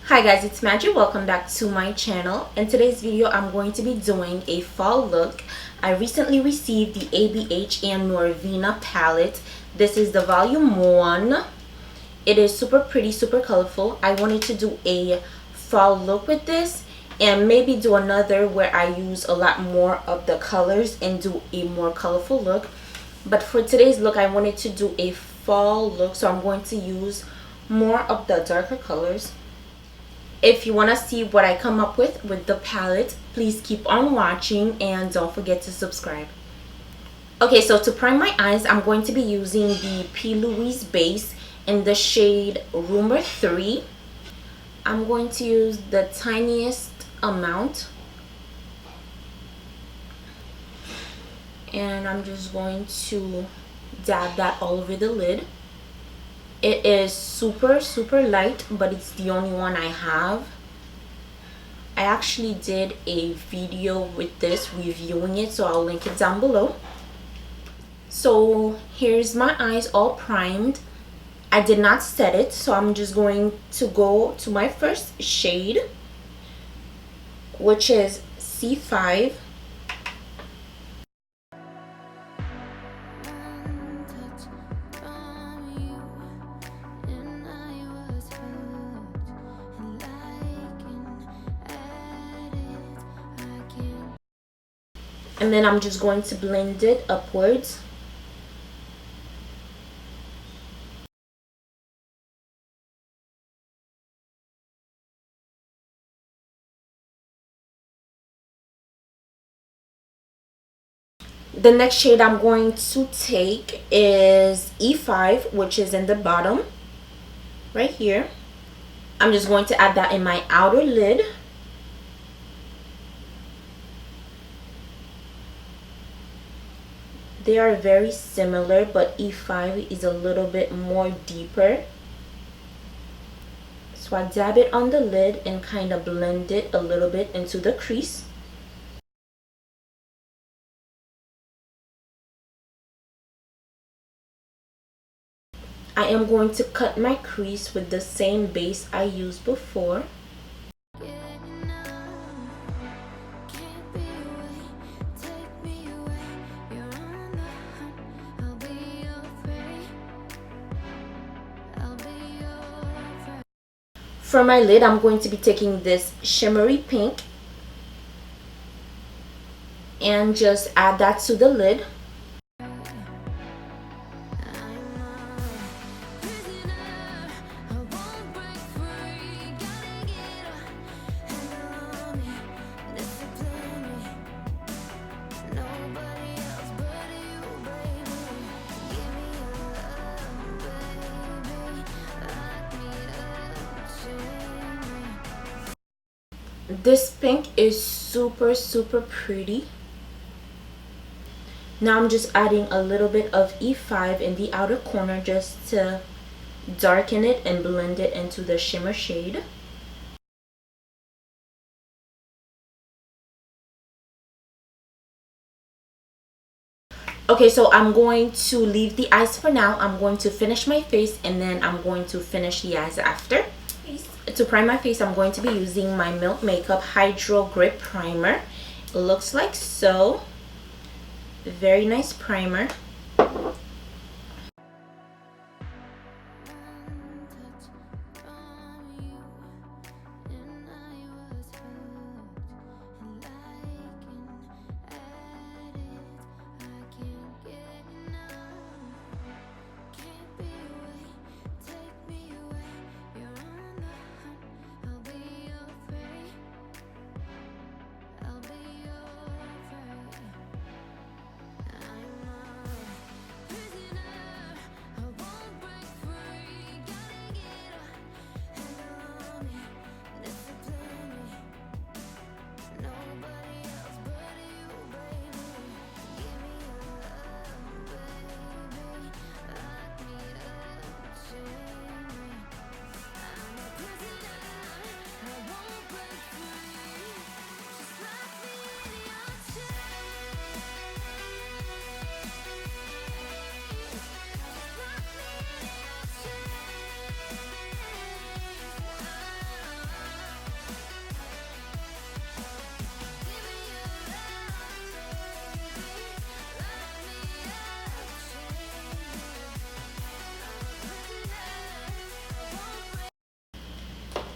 Hi guys, it's Magic. Welcome back to my channel. In today's video, I'm going to be doing a fall look. I recently received the ABH and Norvina palette. This is the volume 1. It is super pretty, super colorful. I wanted to do a fall look with this and maybe do another where I use a lot more of the colors and do a more colorful look. But for today's look, I wanted to do a fall look, so I'm going to use more of the darker colors. If you want to see what I come up with the palette, please keep on watching and don't forget to subscribe. Okay, so to prime my eyes, I'm going to be using the P. Louise base in the shade Rumor 3. I'm going to use the tiniest amount. And I'm just going to dab that all over the lid. It is super light, but it's the only one I have. I actually did a video with this reviewing it, so I'll link it down below. So here's my eyes all primed. I did not set it, so I'm just going to go to my first shade, which is C5. And then I'm just going to blend it upwards. The next shade I'm going to take is E5, which is in the bottom, right here. I'm just going to add that in my outer lid. They are very similar, but E5 is a little bit more deeper. So I dab it on the lid and kind of blend it a little bit into the crease. I am going to cut my crease with the same base I used before. For my lid, I'm going to be taking this shimmery pink and just add that to the lid. This pink is super pretty. Now I'm just adding a little bit of E5 in the outer corner just to darken it and blend it into the shimmer shade. Okay, so I'm going to leave the eyes for now. I'm going to finish my face and then I'm going to finish the eyes after. To prime my face, I'm going to be using my Milk Makeup Hydro Grip Primer. It looks like so. Very nice primer.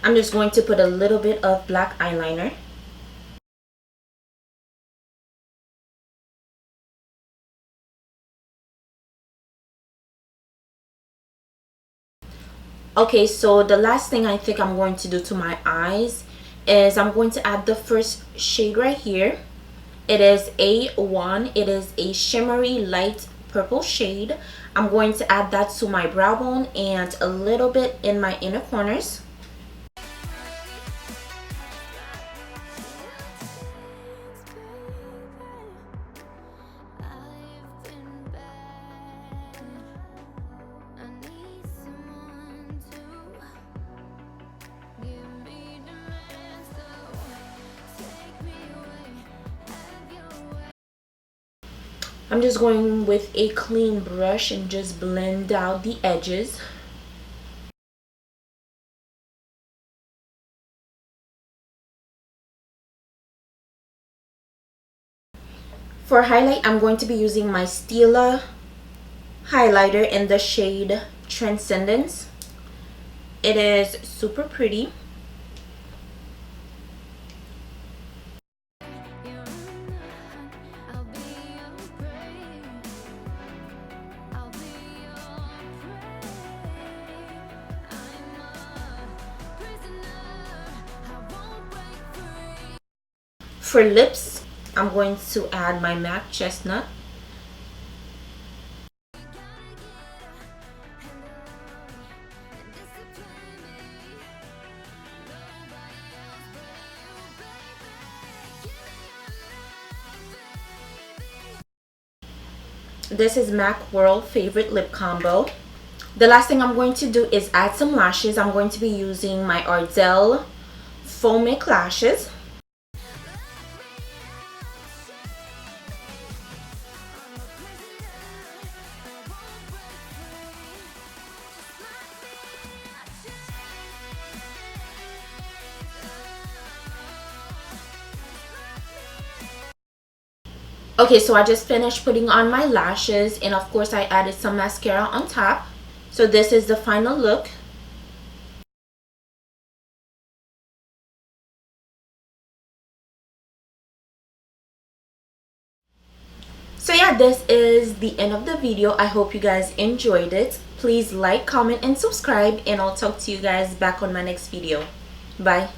I'm just going to put a little bit of black eyeliner. Okay, so the last thing I think I'm going to do to my eyes is I'm going to add the first shade right here. It is A1. It is a shimmery light purple shade. I'm going to add that to my brow bone and a little bit in my inner corners. I'm just going with a clean brush and just blend out the edges. For highlight, I'm going to be using my Stila highlighter in the shade Transcendence. It is super pretty. For lips, I'm going to add my MAC Chestnut. This is MAC World Favorite Lip Combo. The last thing I'm going to do is add some lashes. I'm going to be using my Ardell Foamic lashes. Okay, so I just finished putting on my lashes, and of course I added some mascara on top. So this is the final look. So yeah, this is the end of the video. I hope you guys enjoyed it. Please like, comment, and subscribe, and I'll talk to you guys back on my next video. Bye.